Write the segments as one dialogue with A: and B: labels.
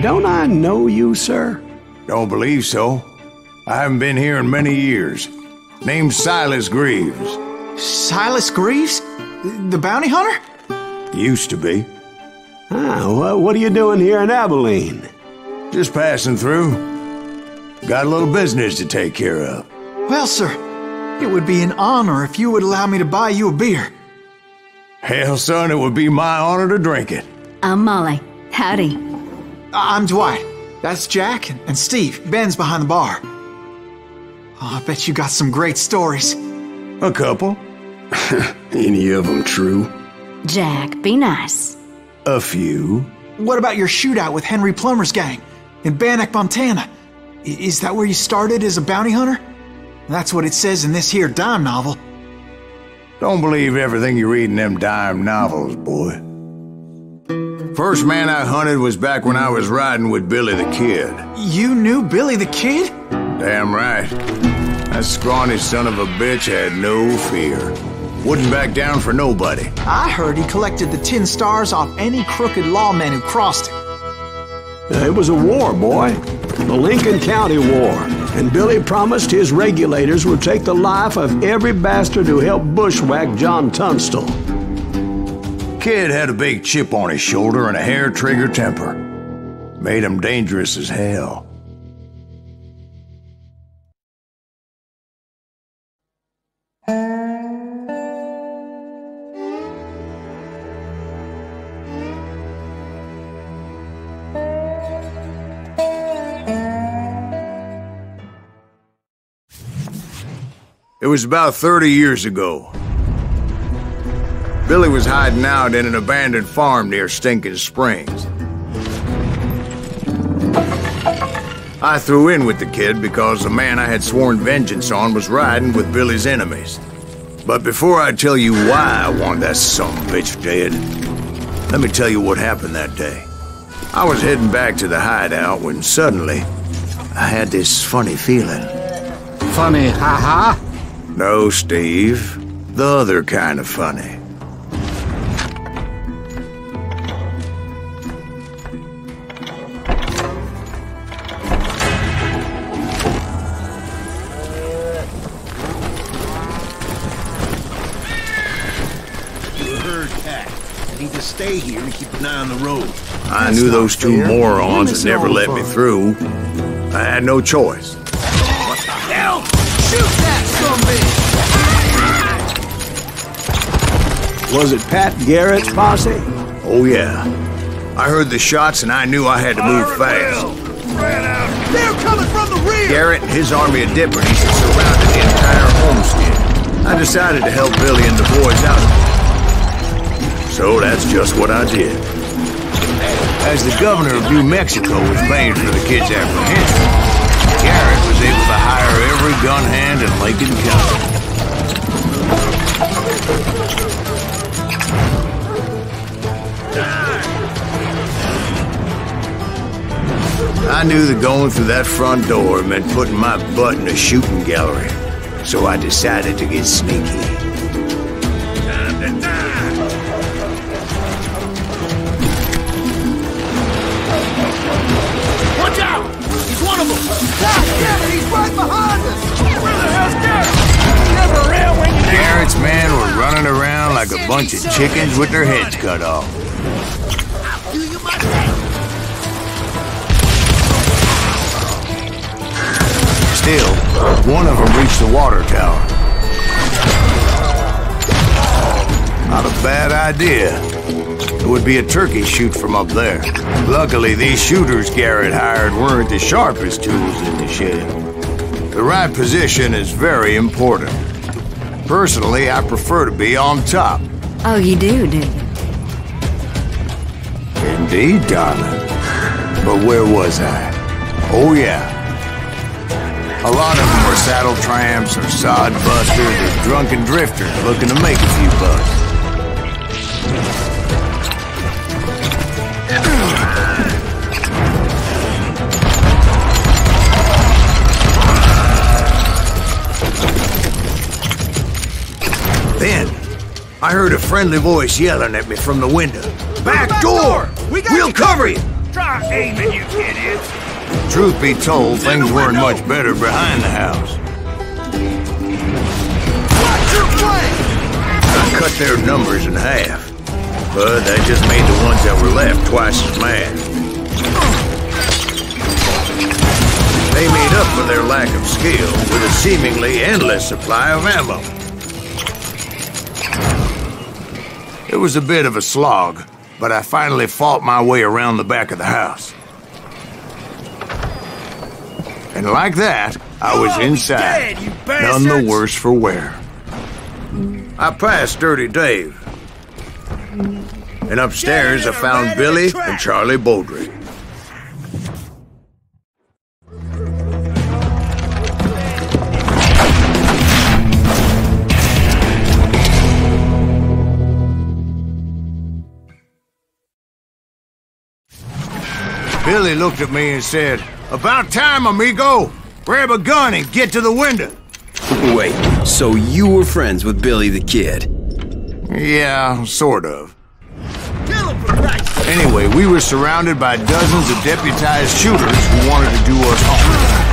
A: Don't I know you, sir?
B: Don't believe so. I haven't been here in many years. Name's Silas Greaves.
C: Silas Greaves? The bounty hunter?
B: Used to be.
A: What are you doing here in Abilene?
B: Just passing through. Got a little business to take care of.
C: Well, sir, it would be an honor if you would allow me to buy you a beer.
B: Hell, son, it would be my honor to drink it.
D: I'm Molly. Howdy.
C: I'm Dwight. That's Jack and Steve. Ben's behind the bar. Oh, I bet you got some great stories.
B: A couple.
A: Any of them true?
D: Jack, be nice.
B: A few.
C: What about your shootout with Henry Plummer's gang in Bannock, Montana? Is that where you started as a bounty hunter? That's what it says in this here dime novel.
B: Don't believe everything you read in them dime novels, boy. First man I hunted was back when I was riding with Billy the Kid.
C: You knew Billy the Kid?
B: Damn right. That scrawny son of a bitch had no fear. Wouldn't back down for nobody.
C: I heard he collected the 10 stars off any crooked lawman who crossed him.
A: It was a war, boy. The Lincoln County War. And Billy promised his regulators would take the life of every bastard who helped bushwhack John Tunstall.
B: Kid had a big chip on his shoulder and a hair-trigger temper. Made him dangerous as hell. It was about 30 years ago. Billy was hiding out in an abandoned farm near Stinking Springs. I threw in with the kid because the man I had sworn vengeance on was riding with Billy's enemies. But before I tell you why I want that sumbitch dead, let me tell you what happened that day. I was heading back to the hideout when suddenly I had this funny feeling.
E: Funny, ha-ha?
B: No, Steve. The other kind of funny.
F: Need to stay here and keep an eye on the road.
B: I knew those two morons would never let me through. I had no choice.
F: What the hell? Shoot that sumbitch!
A: Was it Pat Garrett's posse?
B: Oh yeah. I heard the shots and I knew I had to move fast.
F: They're coming from the rear!
B: Garrett and his army of deputies had surrounded the entire homestead. I decided to help Billy and the boys out. So that's just what I did. As the governor of New Mexico was paying for the kid's apprehension, Garrett was able to hire every gun hand in Lincoln County. I knew that going through that front door meant putting my butt in a shooting gallery, so I decided to get sneaky.
F: Watch out! He's one of them! God damn it, he's right behind us! Where the hell's Garrett? He's never around when you need him.
B: Garrett's men were running around like a bunch of chickens with their heads cut off.
F: I'll do you my best.
B: Still, one of them reached the water tower. Not a bad idea. It would be a turkey shoot from up there. Luckily, these shooters Garrett hired weren't the sharpest tools in the shed. The right position is very important. Personally, I prefer to be on top.
D: Oh, you do you?
B: Indeed, darling. But where was I? Oh, yeah. A lot of them were saddle tramps or sod busters or drunken drifters looking to make a few bucks. Then, I heard a friendly voice yelling at me from the window. Back door! We'll cover you!
F: Try aiming, you idiots!
B: Truth be told, things weren't much better behind the house.
F: Watch your flank!
B: I cut their numbers in half, but that just made the ones that were left twice as mad. They made up for their lack of skill with a seemingly endless supply of ammo. It was a bit of a slog, but I finally fought my way around the back of the house. And like that, I was inside, none the worse for wear. I passed Dirty Dave. And upstairs I found Billy and Charlie Beaudry. Billy looked at me and said, "About time, amigo! Grab a gun and get to the window!"
G: Wait, so you were friends with Billy the Kid?
B: Yeah, sort of.
F: Kill him for Christ's sake!
B: Anyway, we were surrounded by dozens of deputized shooters who wanted to do us harm.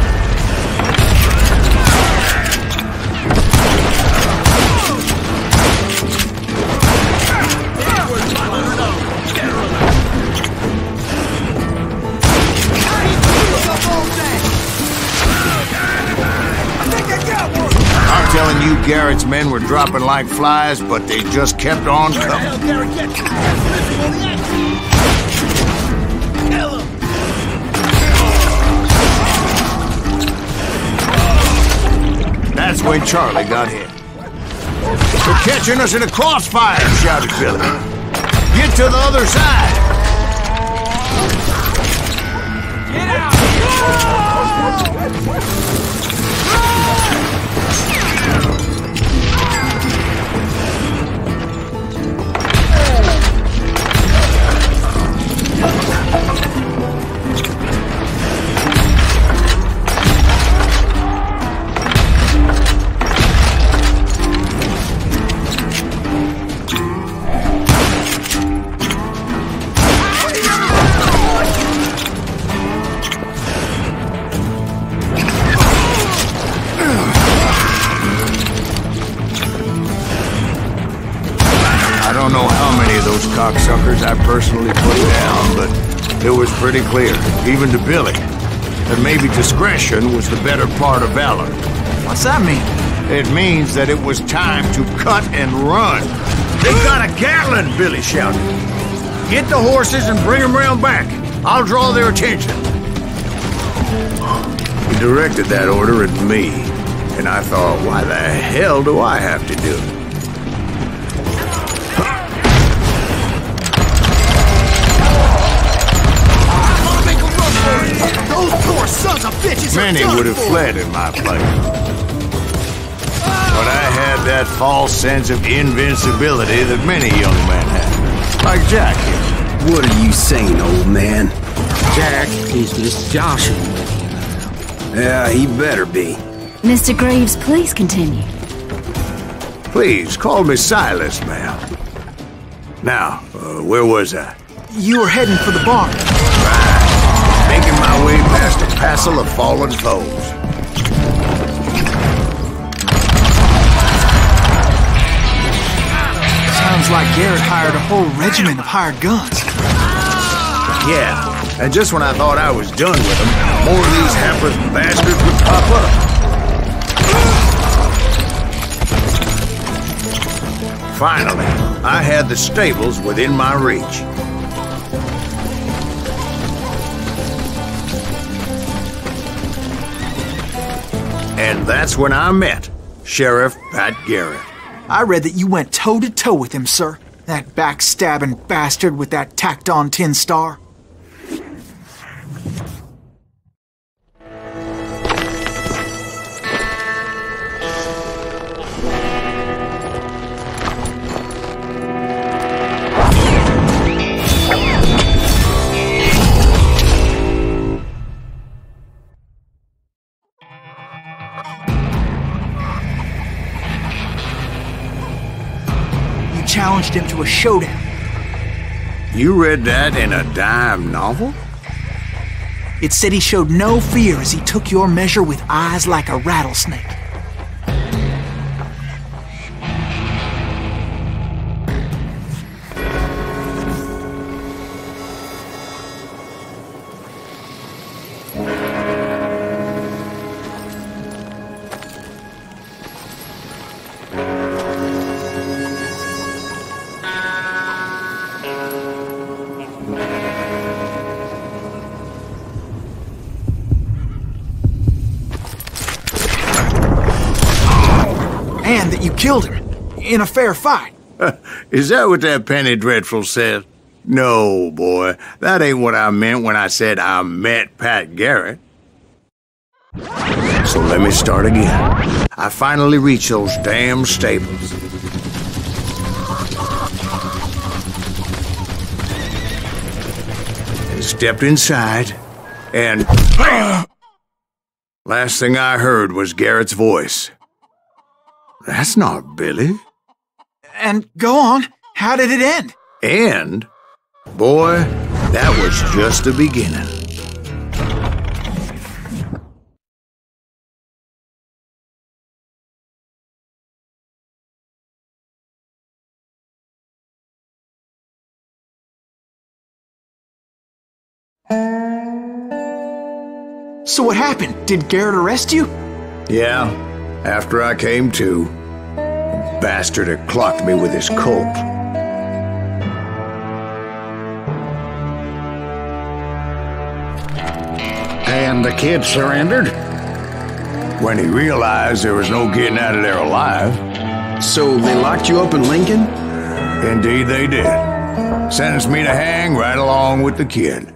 B: I'm telling you, Garrett's men were dropping like flies, but they just kept on coming. That's when Charlie got hit. "They're catching us in a crossfire!" shouted Billy. "Get to the other side!"
F: Get out!
B: I don't know how many of those cocksuckers I personally put down, but it was pretty clear, even to Billy, that maybe discretion was the better part of valor.
C: What's that mean?
B: It means that it was time to cut and run. "They've got a Gatling!" Billy shouted. "Get the horses and bring them round back. I'll draw their attention." He directed that order at me, and I thought, why the hell do I have to do it?
F: Those poor sons of bitches
B: Many
F: are done
B: would have
F: for.
B: fled in my place. But I had that false sense of invincibility that many young men have. Like Jack here.
G: What are you saying, old man?
E: Jack is just joshing with you.
G: Yeah, he better be.
D: Mr. Graves, please continue.
B: Please, call me Silas, ma'am. Now, where was I?
C: You were heading for the barn.
B: Making my way past a passel of fallen foes.
C: Sounds like Garrett hired a whole regiment of hired guns.
B: Yeah, and just when I thought I was done with them, more of these hapless bastards would pop up. Finally, I had the stables within my reach. And that's when I met Sheriff Pat Garrett.
C: I read that you went toe-to-toe with him, sir. That backstabbing bastard with that tacked-on tin star. Challenged him to a showdown.
B: You read that in a dime novel?
C: It said he showed no fear as he took your measure with eyes like a rattlesnake. And that you killed him in a fair fight.
B: Is that what that Penny Dreadful said? No, boy. That ain't what I meant when I said I met Pat Garrett. So let me start again. I finally reached those damn stables. And stepped inside, and... Last thing I heard was Garrett's voice. That's not Billy.
C: And go on, how did it end?
B: And, boy, that was just the beginning.
C: So what happened? Did Garrett arrest you?
B: Yeah, after I came to, the bastard had clocked me with his Colt.
H: And the kid surrendered?
B: When he realized there was no getting out of there alive.
G: So they locked you up in Lincoln?
B: Indeed they did. Sentenced me to hang right along with the kid.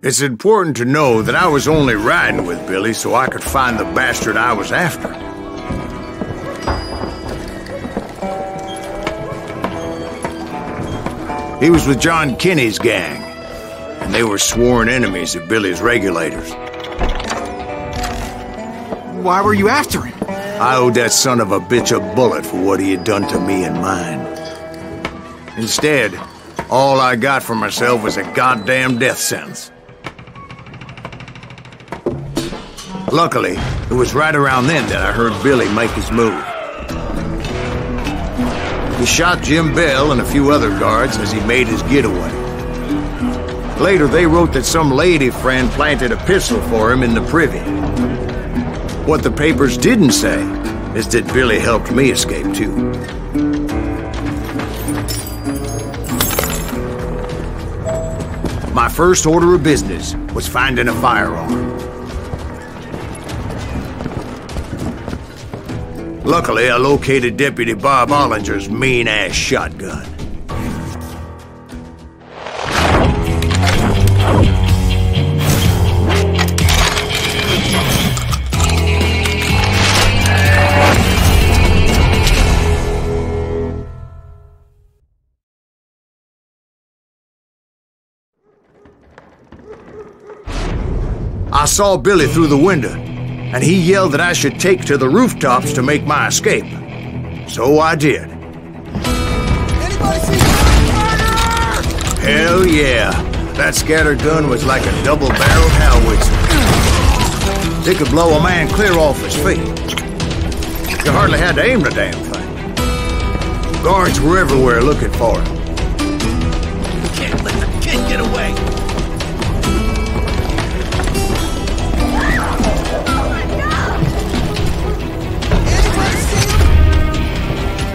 B: It's important to know that I was only riding with Billy so I could find the bastard I was after. He was with John Kinney's gang, and they were sworn enemies of Billy's regulators.
C: Why were you after him?
B: I owed that son of a bitch a bullet for what he had done to me and mine. Instead, all I got for myself was a goddamn death sentence. Luckily, it was right around then that I heard Billy make his move. He shot Jim Bell and a few other guards as he made his getaway. Later, they wrote that some lady friend planted a pistol for him in the privy. What the papers didn't say is that Billy helped me escape, too. My first order of business was finding a firearm. Luckily, I located Deputy Bob Ollinger's mean-ass shotgun. I saw Billy through the window, and he yelled that I should take to the rooftops to make my escape. So I did.
F: Anybody see that murderer?
B: Hell yeah. That scatter gun was like a double-barreled howitzer. It could blow a man clear off his feet. You hardly had to aim the damn thing. Guards were everywhere looking for him. Can't let the kid get away.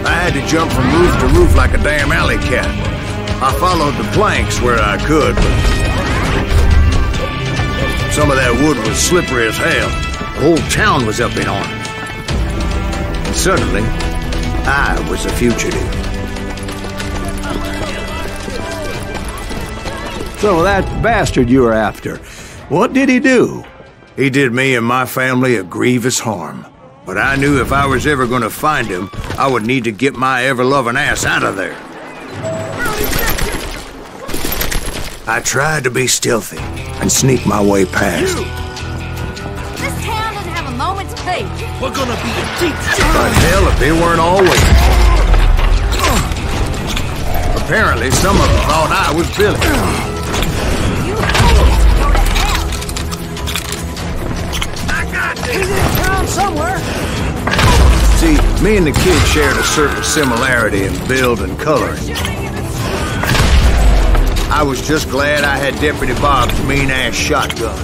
B: I had to jump from roof to roof like a damn alley cat. I followed the planks where I could, but some of that wood was slippery as hell. The whole town was up in arms. And suddenly, I was a fugitive.
A: So that bastard you were after, what did he do?
B: He did me and my family a grievous harm. But I knew if I was ever gonna find him, I would need to get my ever-loving ass out of there. I tried to be stealthy and sneak my way past.
I: This town doesn't have a moment's peace.
F: We're gonna be a deep
B: But hell, if they weren't all waiting. Apparently, some of them thought I was Billy.
I: You idiots go to hell.
F: I got this!
I: He's in town somewhere.
B: See, me and the kid shared a certain similarity in build and coloring. I was just glad I had Deputy Bob's mean-ass shotgun.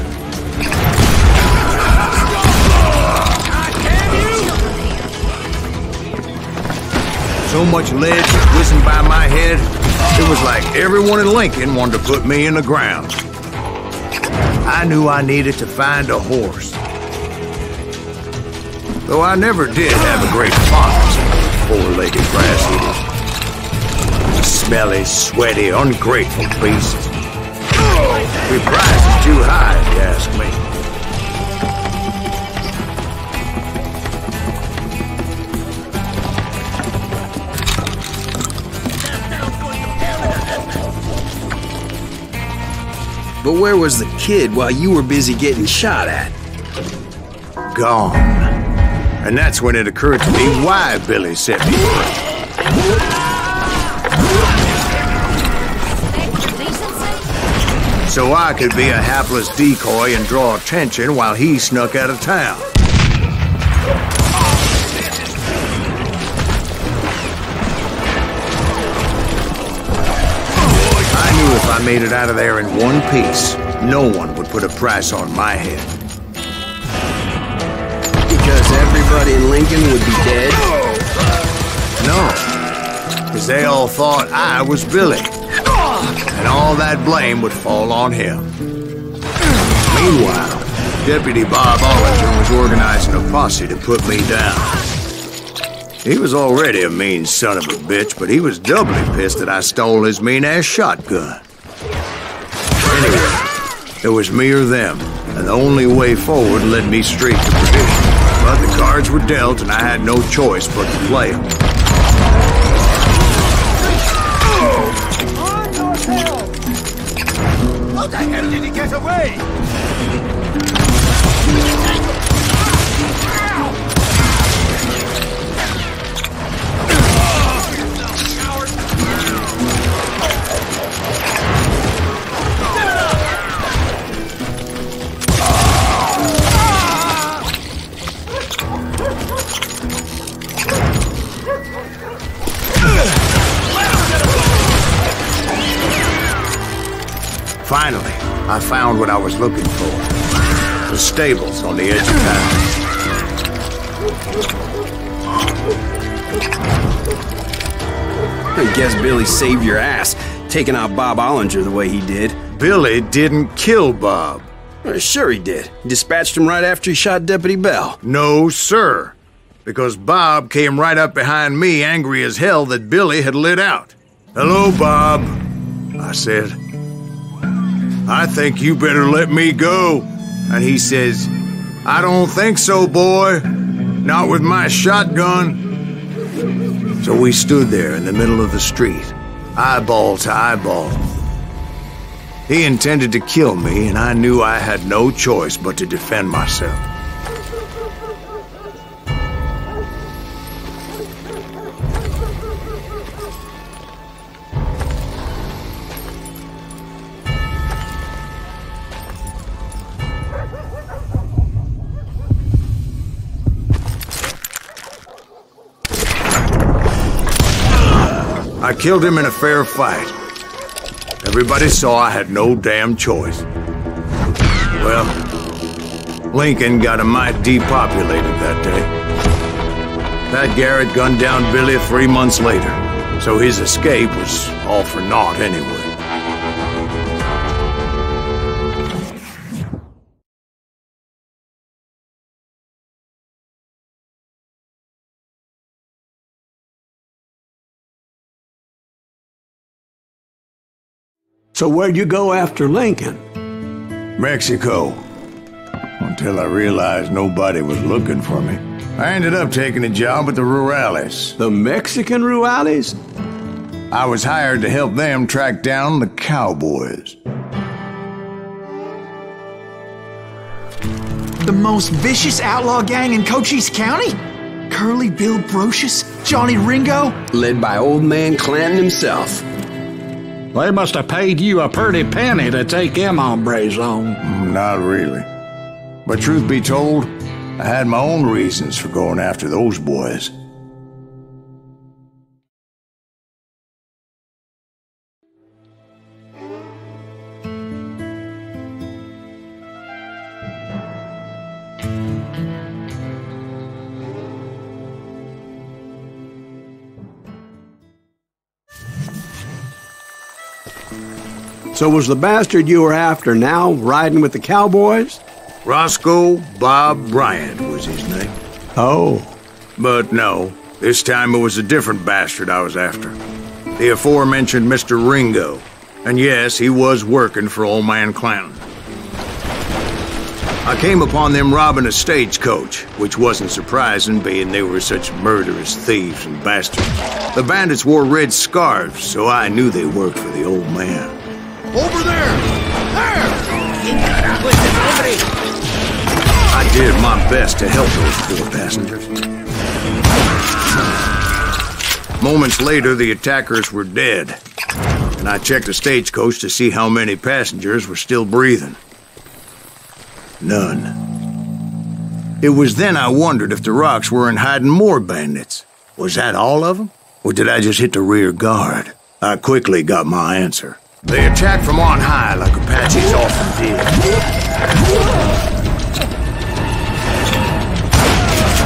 B: So much lead was whizzing by my head, it was like everyone in Lincoln wanted to put me in the ground. I knew I needed to find a horse. Though I never did have a great fondness for those four-legged grass eaters. Smelly, sweaty, ungrateful beasts. The price is too high, if you ask me.
G: But where was the kid while you were busy getting shot at?
B: Gone. And that's when it occurred to me why Billy set me free. So I could be a hapless decoy and draw attention while he snuck out of town. I knew if I made it out of there in one piece, no one would put a price on my head.
G: Because everybody in Lincoln would be dead?
B: No, because they all thought I was Billy. And all that blame would fall on him. Meanwhile, Deputy Bob Ollinger was organizing a posse to put me down. He was already a mean son of a bitch, but he was doubly pissed that I stole his mean-ass shotgun. Anyway, it was me or them, and the only way forward led me straight to perdition. But the cards were dealt, and I had no choice but to play them.
F: How the hell did he get away?
B: Finally, I found what I was looking for. The stables on the edge of town.
G: I guess Billy saved your ass, taking out Bob Ollinger the way he did.
B: Billy didn't kill Bob.
G: Sure he did. He dispatched him right after he shot Deputy Bell.
B: No, sir. Because Bob came right up behind me, angry as hell that Billy had lit out. "Hello, Bob," I said. "I think you better let me go." And he says, "I don't think so, boy. Not with my shotgun." So we stood there in the middle of the street, eyeball to eyeball. He intended to kill me, and I knew I had no choice but to defend myself. I killed him in a fair fight. Everybody saw I had no damn choice. Well, Lincoln got a mite depopulated that day. Pat Garrett gunned down Billy 3 months later, so his escape was all for naught anyway.
A: So where'd you go after Lincoln?
B: Mexico. Until I realized nobody was looking for me. I ended up taking a job at the Rurales.
A: The Mexican Rurales?
B: I was hired to help them track down the cowboys.
C: The most vicious outlaw gang in Cochise County? Curly Bill Brocious? Johnny Ringo?
G: Led by old man Clanton himself.
H: They must have paid you a pretty penny to take them hombres on.
B: Not really. But truth be told, I had my own reasons for going after those boys.
A: So was the bastard you were after now riding with the cowboys?
B: Roscoe Bob Bryant was his name.
A: Oh.
B: But no, this time it was a different bastard I was after. The aforementioned Mr. Ringo. And yes, he was working for old man Clanton. I came upon them robbing a stagecoach, which wasn't surprising, being they were such murderous thieves and bastards. The bandits wore red scarves, so I knew they worked for the old man.
F: Over there! There!
B: I did my best to help those poor passengers. Moments later, the attackers were dead, and I checked the stagecoach to see how many passengers were still breathing. None. It was then I wondered if the rocks weren't hiding more bandits. Was that all of them? Or did I just hit the rear guard? I quickly got my answer. They attacked from on high like Apaches often did.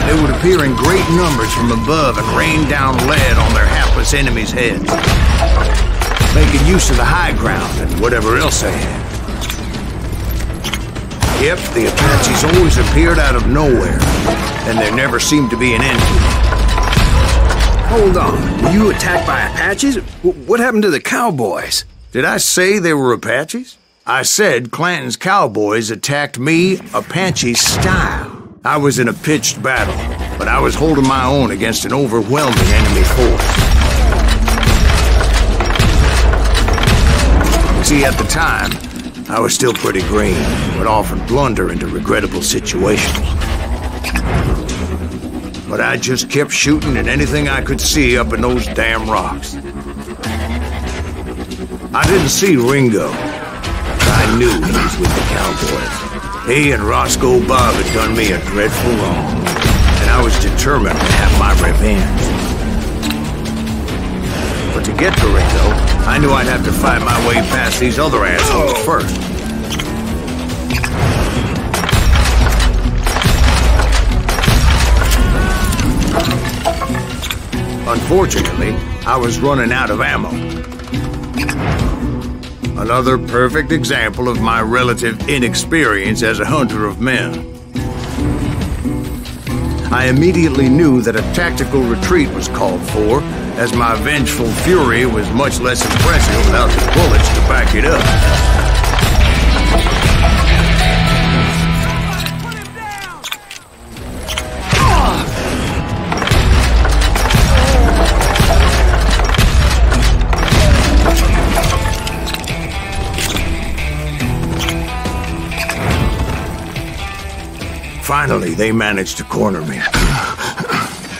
B: They would appear in great numbers from above and rain down lead on their hapless enemies' heads, making use of the high ground and whatever else they had. Yep, the Apaches always appeared out of nowhere, and there never seemed to be an end to them.
G: Hold on, were you attacked by Apaches? What happened to the cowboys?
B: Did I say they were Apaches? I said Clanton's cowboys attacked me Apache style. I was in a pitched battle, but I was holding my own against an overwhelming enemy force. See, at the time, I was still pretty green, but often blunder into regrettable situations. But I just kept shooting at anything I could see up in those damn rocks. I didn't see Ringo, but I knew he was with the cowboys. He and Roscoe Bob had done me a dreadful wrong, and I was determined to have my revenge. But to get to Ringo, I knew I'd have to fight my way past these other assholes first. Unfortunately, I was running out of ammo. Another perfect example of my relative inexperience as a hunter of men. I immediately knew that a tactical retreat was called for, as my vengeful fury was much less impressive without the bullets to back it up. Finally, they managed to corner me.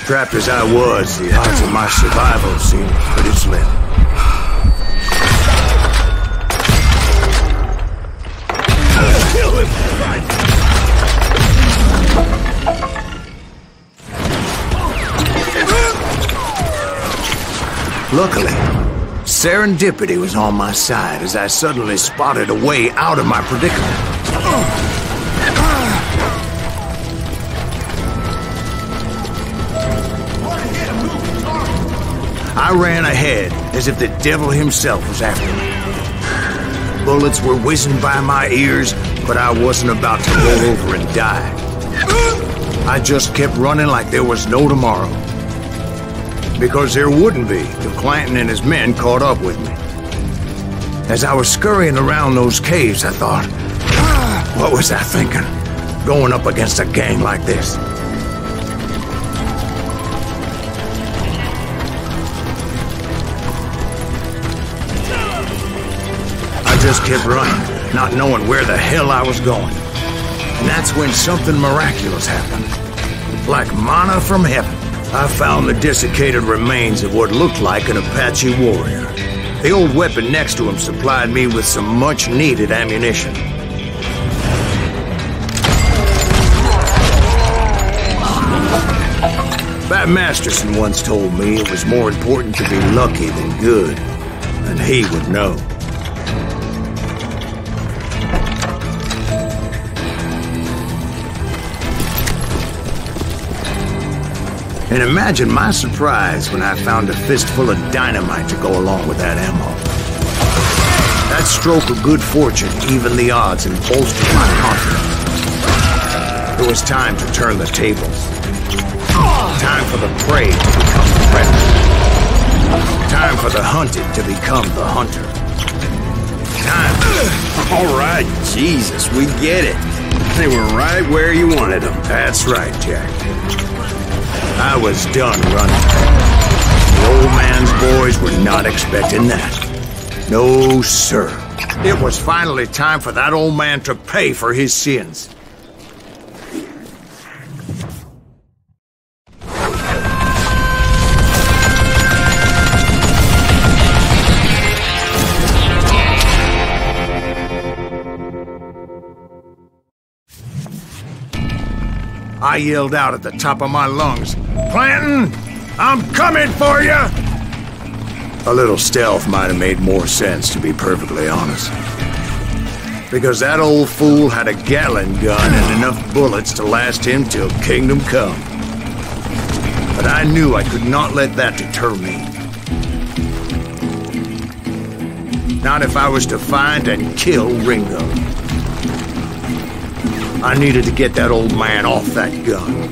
B: Trapped as I was, the odds of my survival seemed pretty slim. Kill him! Luckily, serendipity was on my side as I suddenly spotted a way out of my predicament. I ran ahead as if the devil himself was after me. Bullets were whizzing by my ears, but I wasn't about to roll over and die. I just kept running like there was no tomorrow. Because there wouldn't be if Clanton and his men caught up with me. As I was scurrying around those caves, I thought, what was I thinking? Going up against a gang like this? just kept running, not knowing where the hell I was going. And that's when something miraculous happened. Like manna from heaven, I found the desiccated remains of what looked like an Apache warrior. The old weapon next to him supplied me with some much-needed ammunition. Bat Masterson once told me it was more important to be lucky than good, and he would know. And imagine my surprise when I found a fistful of dynamite to go along with that ammo. That stroke of good fortune evened the odds and bolstered my confidence. It was time to turn the tables. Time for the prey to become the predator. Time for the hunted to become the hunter. Time.
G: All right, Jesus, we get it. They were right where you wanted them.
B: That's right, Jack. I was done running. The old man's boys were not expecting that. No, sir. It was finally time for that old man to pay for his sins. I yelled out at the top of my lungs, "Clanton, I'm coming for you!" A little stealth might have made more sense, to be perfectly honest. Because that old fool had a Gatling gun and enough bullets to last him till kingdom come. But I knew I could not let that deter me. Not if I was to find and kill Ringo. I needed to get that old man off that gun.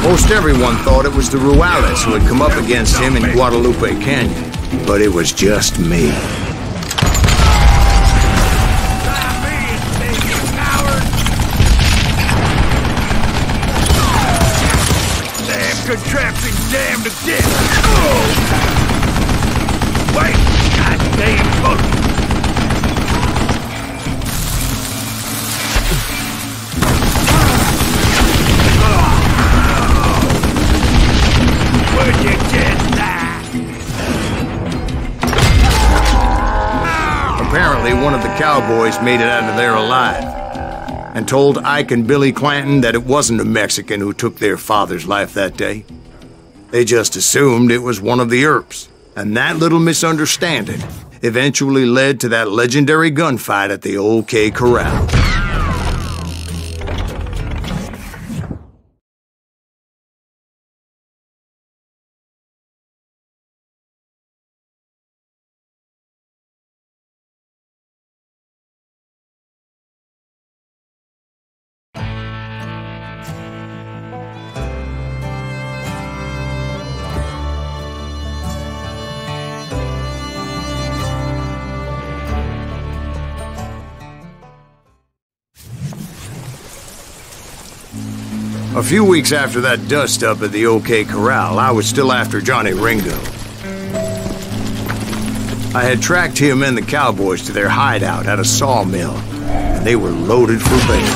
B: Most everyone thought it was the Ruales who had come up against him in Guadalupe Canyon, but it was just me.
F: Damn contraption, damn to death! Wait! Goddamn bullet!
B: Apparently, one of the cowboys made it out of there alive and told Ike and Billy Clanton that it wasn't a Mexican who took their father's life that day. They just assumed it was one of the Earps, and that little misunderstanding eventually led to that legendary gunfight at the OK Corral. A few weeks after that dust-up at the OK Corral, I was still after Johnny Ringo. I had tracked him and the cowboys to their hideout at a sawmill, and they were loaded for bear.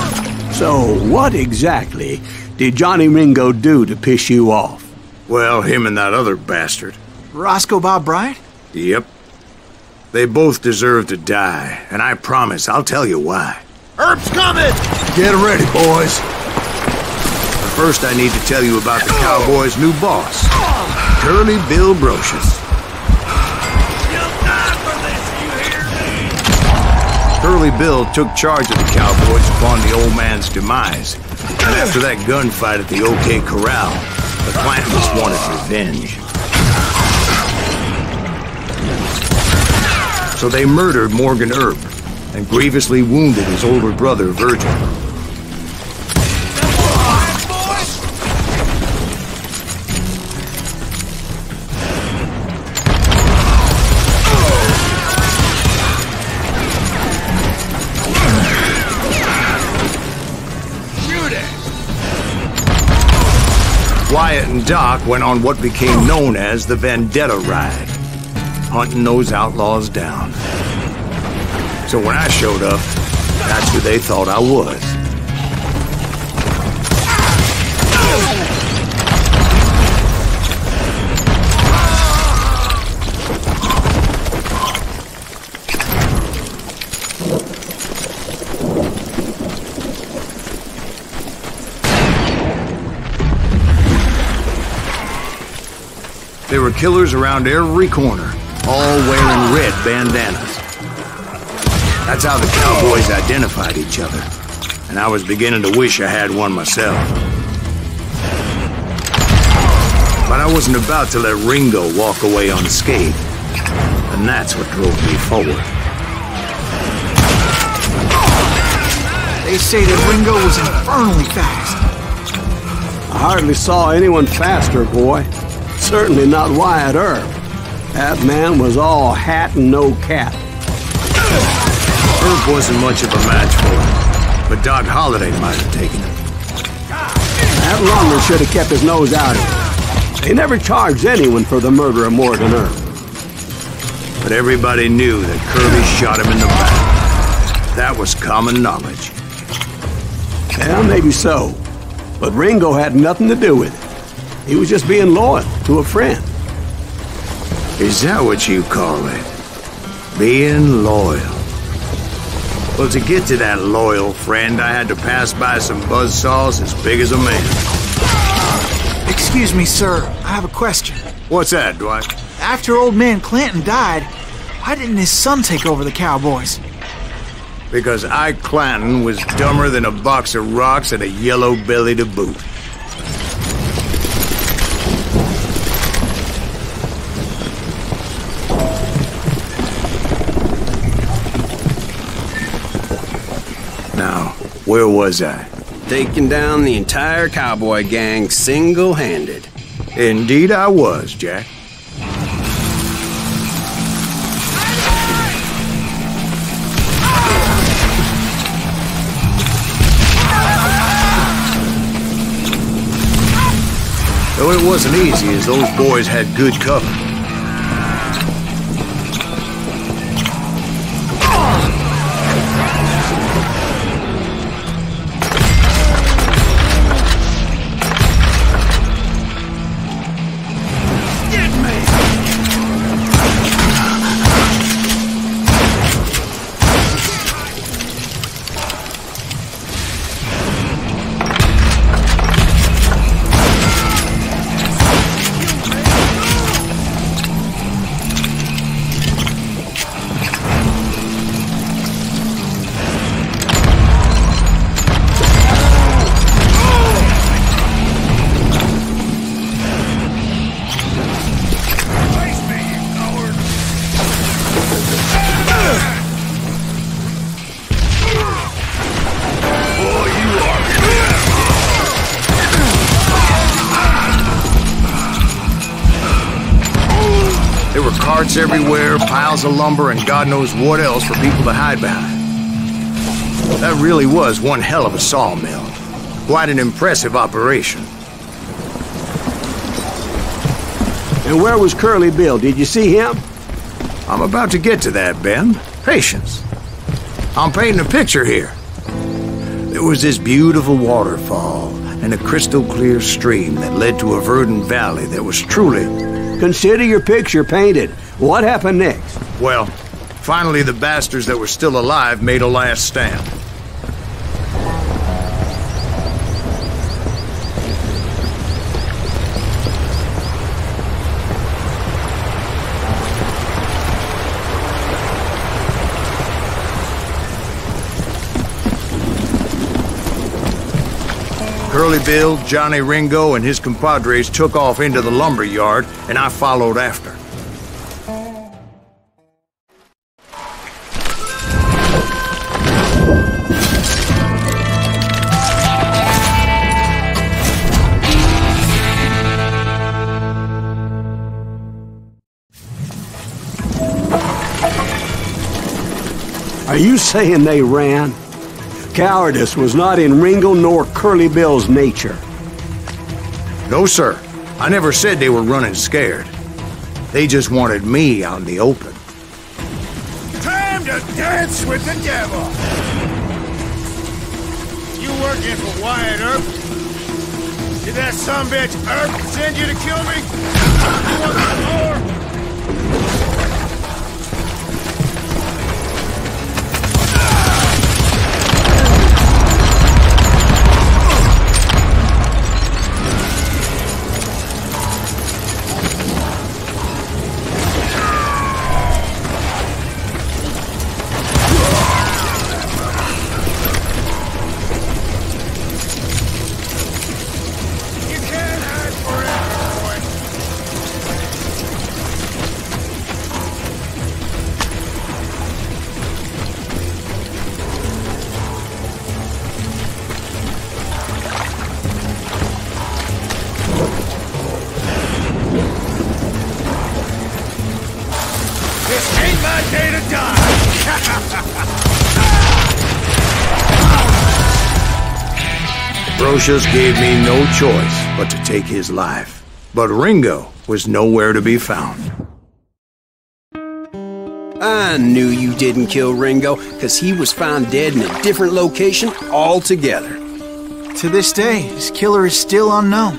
A: So, what exactly did Johnny Ringo do to piss you off?
B: Well, him and that other bastard.
C: Roscoe Bob Bryant?
B: Yep. They both deserve to die, and I promise I'll tell you why.
F: Earp's coming!
B: Get ready, boys. First, I need to tell you about the Cowboys' new boss, Curly Bill Brocious. Curly Bill took charge of the cowboys upon the old man's demise. And after that gunfight at the OK Corral, the Clantons wanted revenge. So they murdered Morgan Earp and grievously wounded his older brother, Virgil. Wyatt and Doc went on what became known as the Vendetta Ride, hunting those outlaws down. So when I showed up, that's who they thought I was. There were killers around every corner, all wearing red bandanas. That's how the cowboys identified each other, and I was beginning to wish I had one myself. But I wasn't about to let Ringo walk away unscathed, and that's what drove me forward.
C: They say that Ringo was infernally fast.
A: I hardly saw anyone faster, boy. Certainly not Wyatt Earp. That man was all hat and no cap.
B: Earp wasn't much of a match for him, but Doc Holliday might have taken him.
A: That lumber should have kept his nose out of it. They never charged anyone for the murder of Morgan Earp.
B: But everybody knew that Curly shot him in the back. That was common knowledge.
A: Yeah, maybe so. But Ringo had nothing to do with it. He was just being loyal to a friend.
B: Is that what you call it? Being loyal? Well, to get to that loyal friend, I had to pass by some buzzsaws as big as a man.
C: Excuse me, sir. I have a question.
B: What's that, Dwight?
C: After old man Clanton died, why didn't his son take over the cowboys?
B: Because Ike Clanton was dumber than a box of rocks and a yellow belly to boot. Now, where was I?
G: Taking down the entire cowboy gang single-handed.
B: Indeed I was, Jack. Though it wasn't easy, as those boys had good cover. There were carts everywhere, piles of lumber, and God knows what else for people to hide behind. That really was one hell of a sawmill. Quite an impressive operation.
A: And where was Curly Bill? Did you see him?
B: I'm about to get to that, Ben. Patience. I'm painting a picture here. There was this beautiful waterfall and a crystal clear stream that led to a verdant valley that was truly...
A: Consider your picture painted. What happened next?
B: Well, finally the bastards that were still alive made a last stand. Curly Bill, Johnny Ringo, and his compadres took off into the lumber yard, and I followed after.
A: Are you saying they ran? Cowardice was not in Ringo nor Curly Bill's nature.
B: No, sir. I never said they were running scared. They just wanted me out in the open.
F: Time to dance with the devil! You working for Wyatt Earp? Did that sumbitch Earp send you to kill me? You want some more?
B: Brocious gave me no choice but to take his life. But Ringo was nowhere to be found.
G: I knew you didn't kill Ringo, because he was found dead in a different location altogether.
C: To this day, his killer is still unknown.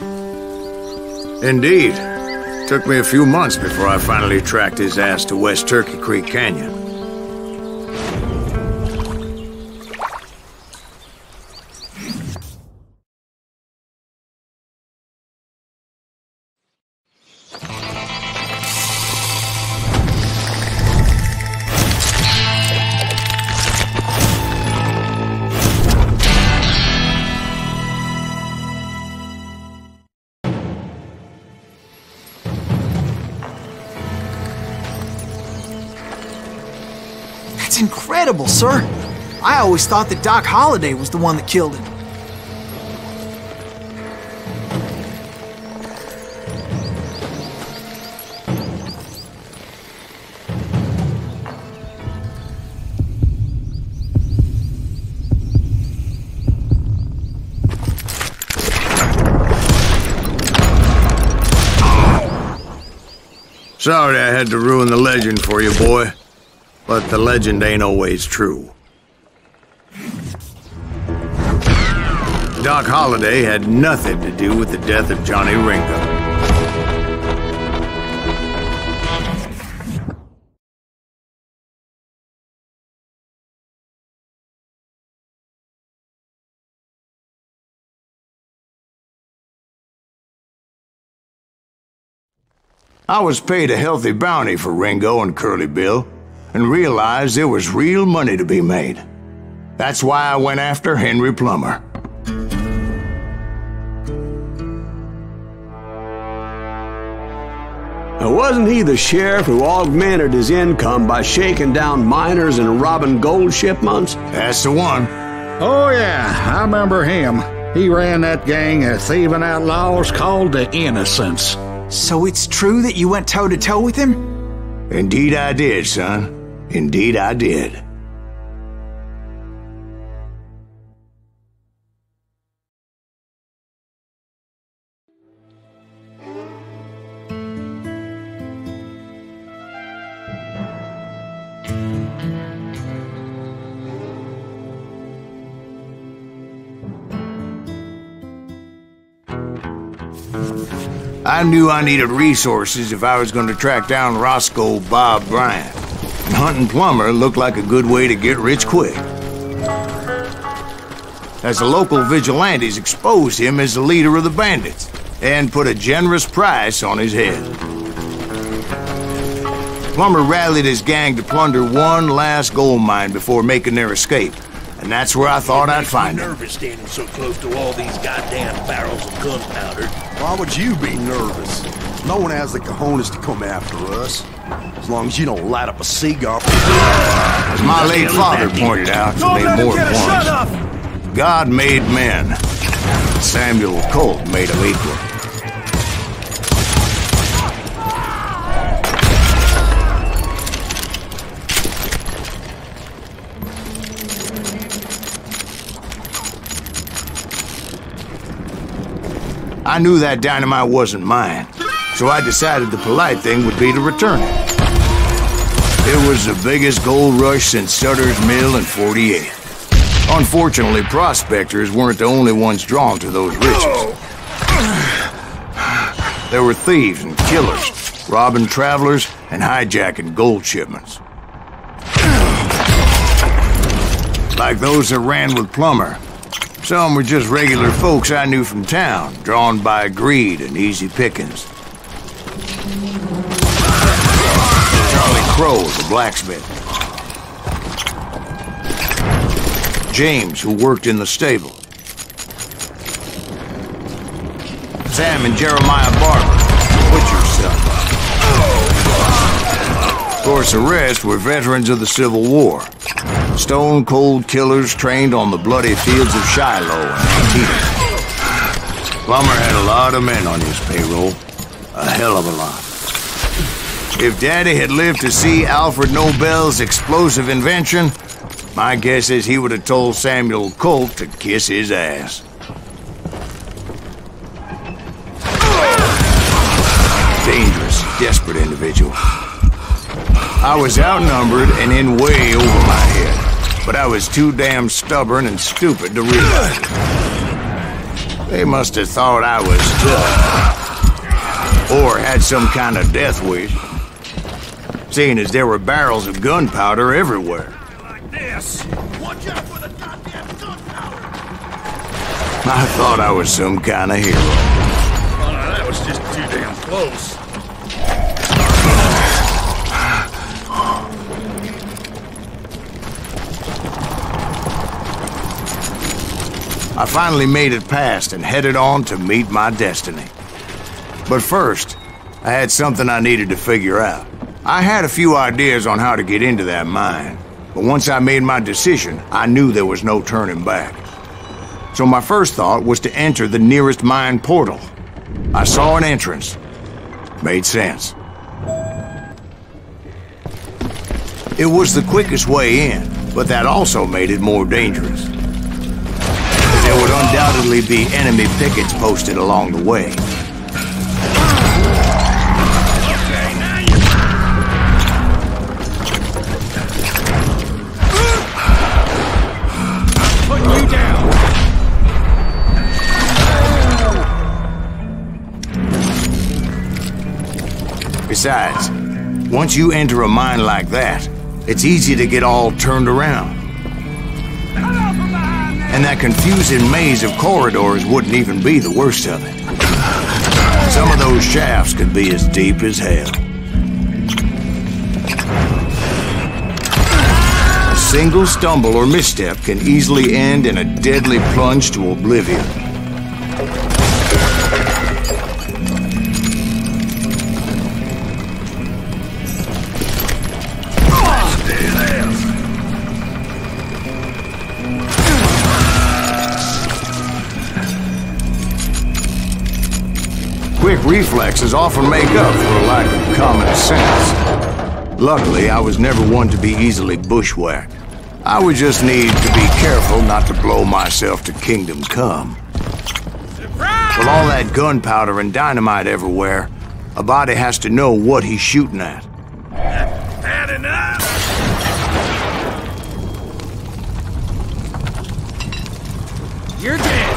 B: Indeed. Took me a few months before I finally tracked his ass to West Turkey Creek Canyon.
C: That's incredible, sir. I always thought that Doc Holliday was the one that killed him.
B: Sorry I had to ruin the legend for you, boy. But the legend ain't always true. Doc Holliday had nothing to do with the death of Johnny Ringo. I was paid a healthy bounty for Ringo and Curly Bill, and realized there was real money to be made. That's why I went after Henry Plummer.
A: Now, wasn't he the sheriff who augmented his income by shaking down miners and robbing gold shipments?
B: That's the one.
H: Oh, yeah, I remember him. He ran that gang of thieving outlaws called the Innocents.
C: So it's true that you went toe-to-toe with him?
B: Indeed I did, son. Indeed I did. I knew I needed resources if I was going to track down Roscoe Bob Bryant. And hunting Plummer looked like a good way to get rich quick. As the local vigilantes exposed him as the leader of the bandits, and put a generous price on his head. Plummer rallied his gang to plunder one last gold mine before making their escape. and that's where I thought I'd find him.
J: Nervous standing so close to all these goddamn barrels of gunpowder.
K: Why would you be nervous? No one has the cojones to come after us. As long as you don't light up a cigar.
B: As my late father pointed out to me more than once, God made men. Samuel Colt made them equal. I knew that dynamite wasn't mine, so I decided the polite thing would be to return it. It was the biggest gold rush since Sutter's Mill in '48. Unfortunately, prospectors weren't the only ones drawn to those riches. There were thieves and killers, robbing travelers and hijacking gold shipments. Like those that ran with Plummer. Some were just regular folks I knew from town, drawn by greed and easy pickings. Charlie Crow, the blacksmith. James, who worked in the stable. Sam and Jeremiah Barber, the butcher's son. Of course, the rest were veterans of the Civil War. Stone-cold killers trained on the bloody fields of Shiloh and Antietam. Plummer had a lot of men on his payroll. A hell of a lot. If Daddy had lived to see Alfred Nobel's explosive invention, my guess is he would have told Samuel Colt to kiss his ass. Dangerous, desperate individual. I was outnumbered and in way over my head, but I was too damn stubborn and stupid to realize it. They must have thought I was tough, or had some kind of death wish, seeing as there were barrels of gunpowder everywhere.
J: Like this. Watch out for the goddamn gunpowder.
B: I thought I was some kind of hero.
J: That was just too damn close.
B: I finally made it past and headed on to meet my destiny. But first, I had something I needed to figure out. I had a few ideas on how to get into that mine, but once I made my decision, I knew there was no turning back. So my first thought was to enter the nearest mine portal. I saw an entrance. Made sense. It was the quickest way in, but that also made it more dangerous. There would undoubtedly be enemy pickets posted along the way.
J: Putting you down.
B: Besides, once you enter a mine like that, it's easy to get all turned around. And that confusing maze of corridors wouldn't even be the worst of it. Some of those shafts could be as deep as hell. A single stumble or misstep can easily end in a deadly plunge to oblivion. Quick reflexes often make up for a lack of common sense. Luckily, I was never one to be easily bushwhacked. I would just need to be careful not to blow myself to kingdom come. With all that gunpowder and dynamite everywhere, a body has to know what he's shooting at.
J: Had enough. You're dead.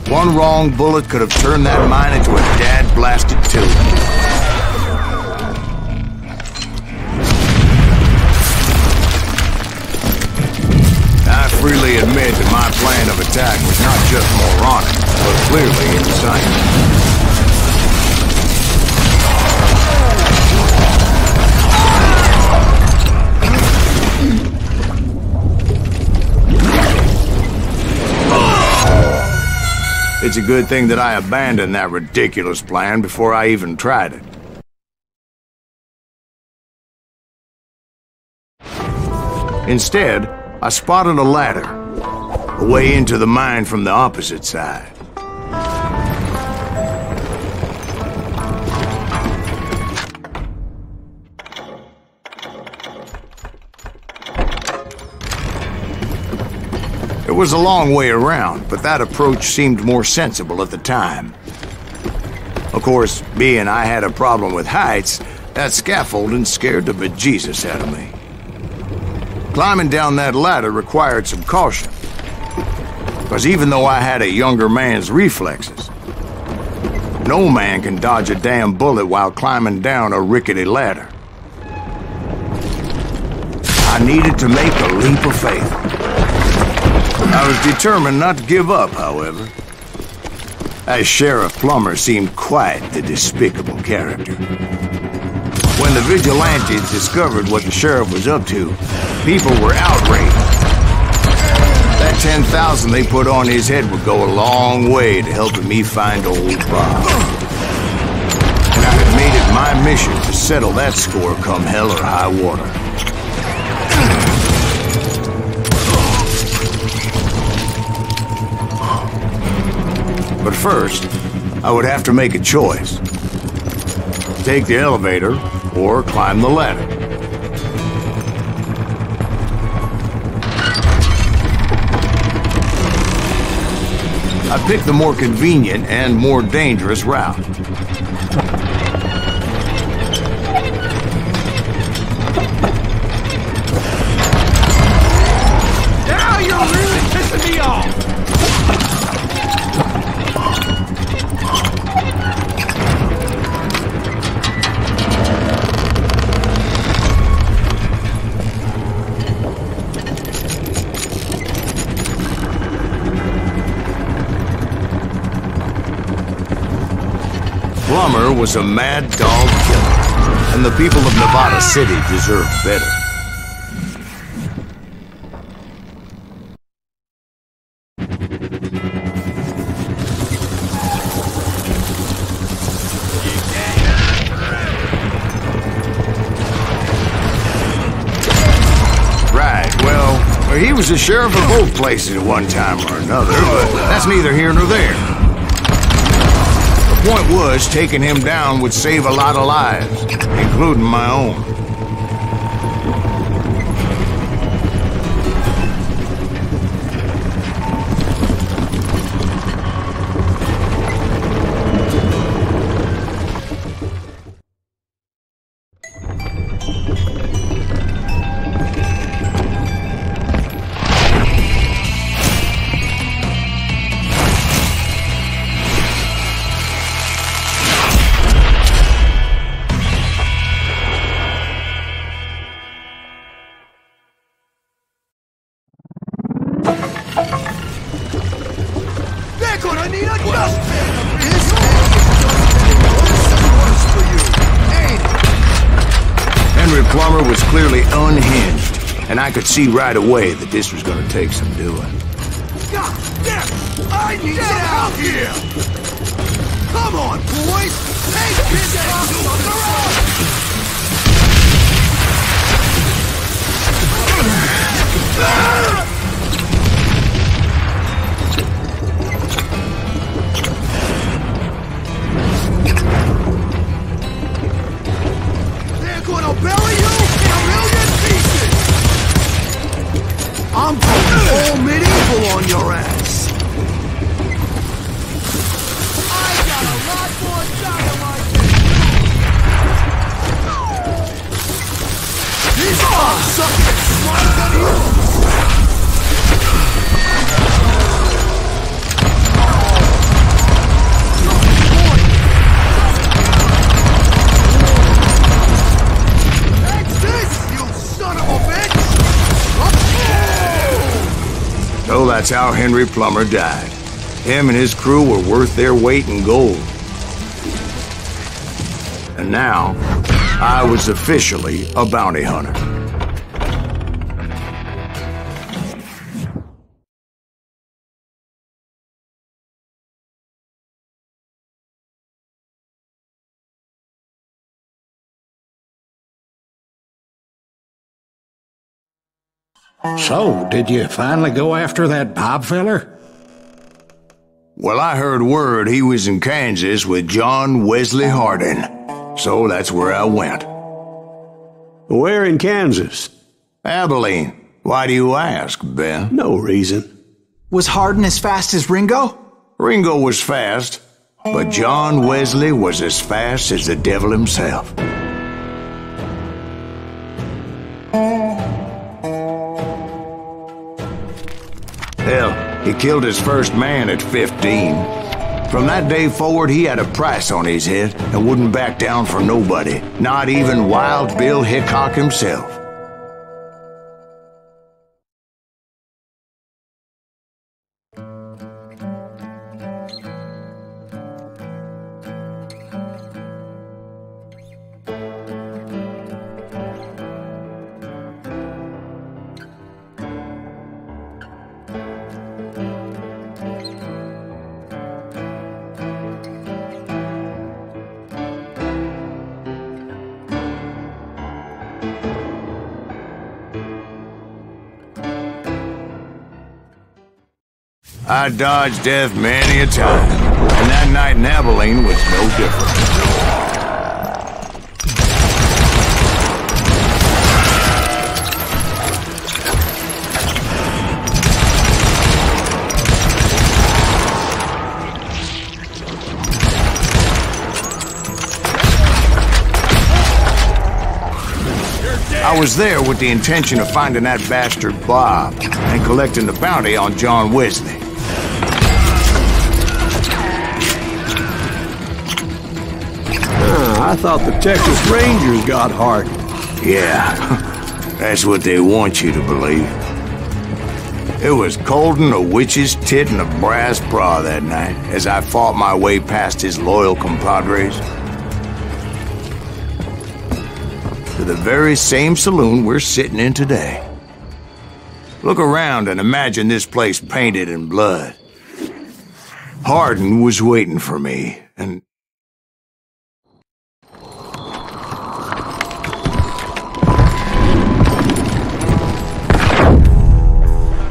B: One wrong bullet could have turned that mine into a dad-blasted tomb. I freely admit that my plan of attack was not just moronic, but clearly insane. It's a good thing that I abandoned that ridiculous plan before I even tried it. Instead, I spotted a ladder, a way into the mine from the opposite side. It was a long way around, but that approach seemed more sensible at the time. Of course, being I had a problem with heights, that scaffolding scared the bejesus out of me. Climbing down that ladder required some caution, because even though I had a younger man's reflexes, no man can dodge a damn bullet while climbing down a rickety ladder. I needed to make a leap of faith. I was determined not to give up, however, as Sheriff Plummer seemed quite the despicable character. When the vigilantes discovered what the sheriff was up to, people were outraged. That 10,000 they put on his head would go a long way to helping me find old Bob. And I had made it my mission to settle that score come hell or high water. But first, I would have to make a choice. Take the elevator or climb the ladder. I picked the more convenient and more dangerous route.
J: Now you're really pissing me off!
B: Plummer was a mad dog killer, and the people of Nevada City deserved better. Right, well, he was the sheriff of both places at one time or another, but that's neither here nor there. The point was, taking him down would save a lot of lives, including my own.
J: They're gonna need a dustpan! This for you, ain't it?
B: Henry Plummer was clearly unhinged, and I could see right away that this was gonna take some doing.
J: God damn it! I need some help here! Come on, boys! Take this off the road! They're gonna bury you in a million pieces! I'm putting all medieval on your ass! I got a lot more dynamite than you! These cocksuckers smarter than you!
B: that's how Henry Plummer died. Him and his crew were worth their weight in gold. And now, I was officially a bounty hunter.
H: So, did you finally go after that Bob feller?
B: Well, I heard word he was in Kansas with John Wesley Hardin. So that's where I went.
A: Where in Kansas?
B: Abilene. Why do you ask, Ben?
A: No reason.
C: Was Hardin as fast as Ringo?
B: Ringo was fast, but John Wesley was as fast as the devil himself. Hell, he killed his first man at 15. From that day forward, he had a price on his head and wouldn't back down for nobody, not even Wild Bill Hickok himself. I dodged death many a time, and that night in Abilene was no different. I was there with the intention of finding that bastard Bob and collecting the bounty on John Wesley.
A: I thought the Texas Rangers got Hardin.
B: Yeah, that's what they want you to believe. It was cold and a witch's tit and a brass bra that night as I fought my way past his loyal compadres to the very same saloon we're sitting in today. Look around and imagine this place painted in blood. Hardin was waiting for me, and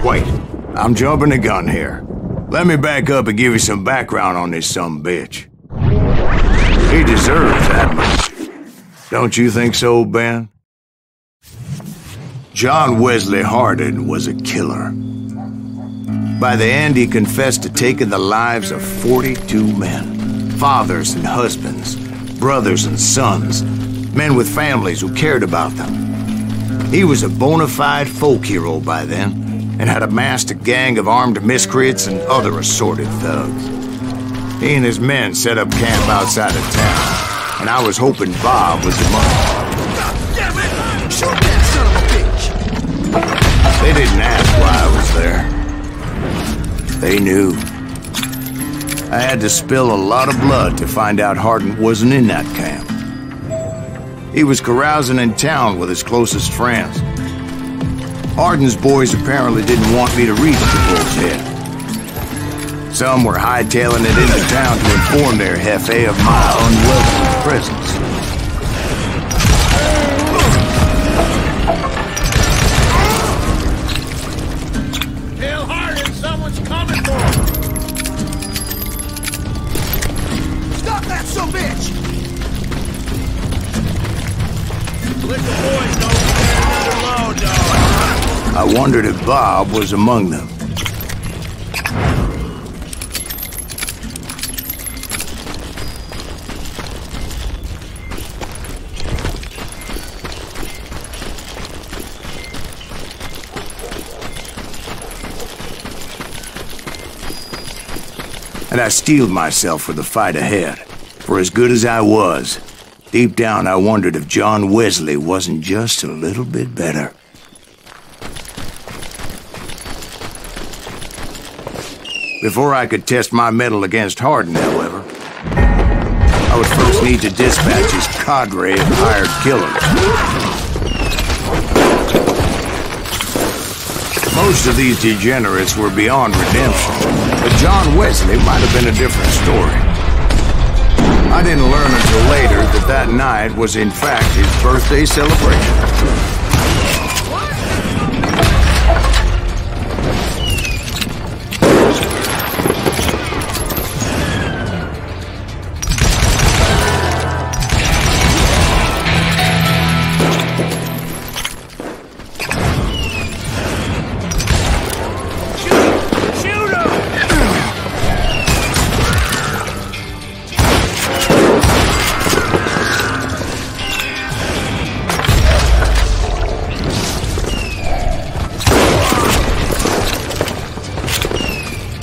B: wait, I'm jumping the gun here. Let me back up and give you some background on this sumbitch. He deserves that much. Don't you think so, Ben? John Wesley Hardin was a killer. By the end, he confessed to taking the lives of 42 men. Fathers and husbands, brothers and sons, men with families who cared about them. He was a bona fide folk hero by then, and had amassed a gang of armed miscreants and other assorted thugs. He and his men set up camp outside of town, and I was hoping Bob was among them.
J: God damn it! Shoot that son of a bitch!
B: They didn't ask why I was there. They knew. I had to spill a lot of blood to find out Hardin wasn't in that camp. He was carousing in town with his closest friends. Hardin's boys apparently didn't want me to reach the bull's head. Some were hightailing it into town to inform their jefe of my unwelcome presence.
F: Tell Hardin someone's coming for him!
J: Stop that sumbitch!
F: Let the boys know another load, dog!
B: I wondered if Bob was among them. And I steeled myself for the fight ahead. For as good as I was, deep down I wondered if John Wesley wasn't just a little bit better. Before I could test my mettle against Hardin, however, I would first need to dispatch his cadre of hired killers. Most of these degenerates were beyond redemption, but John Wesley might have been a different story. I didn't learn until later that that night was in fact his birthday celebration.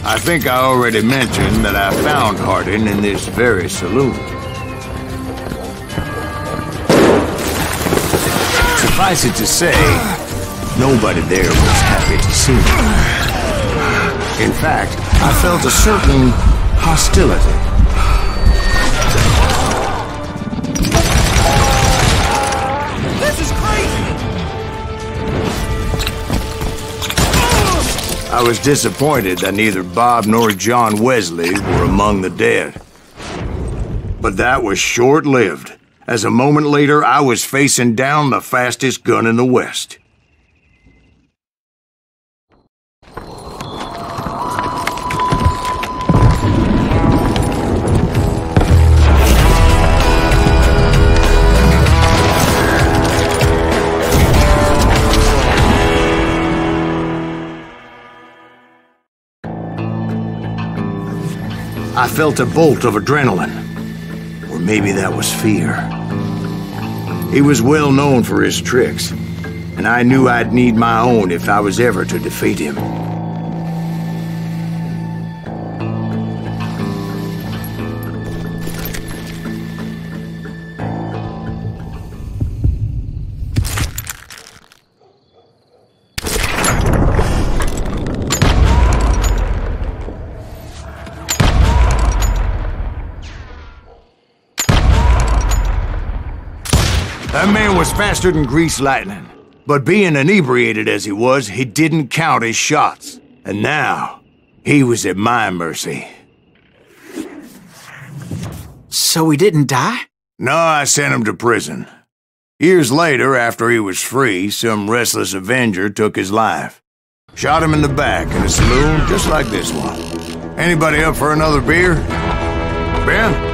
B: I think I already mentioned that I found Hardin in this very saloon. Suffice it to say, nobody there was happy to see me. In fact, I felt a certain hostility.
J: This is crazy!
B: I was disappointed that neither Bob nor John Wesley were among the dead. But that was short-lived, as a moment later I was facing down the fastest gun in the West. I felt a bolt of adrenaline, or maybe that was fear. He was well known for his tricks, and I knew I'd need my own if I was ever to defeat him. That man was faster than greased lightning. But being inebriated as he was, he didn't count his shots. And now, he was at my mercy.
C: So he didn't die?
B: No, I sent him to prison. Years later, after he was free, some restless avenger took his life. Shot him in the back in a saloon just like this one. Anybody up for another beer? Ben?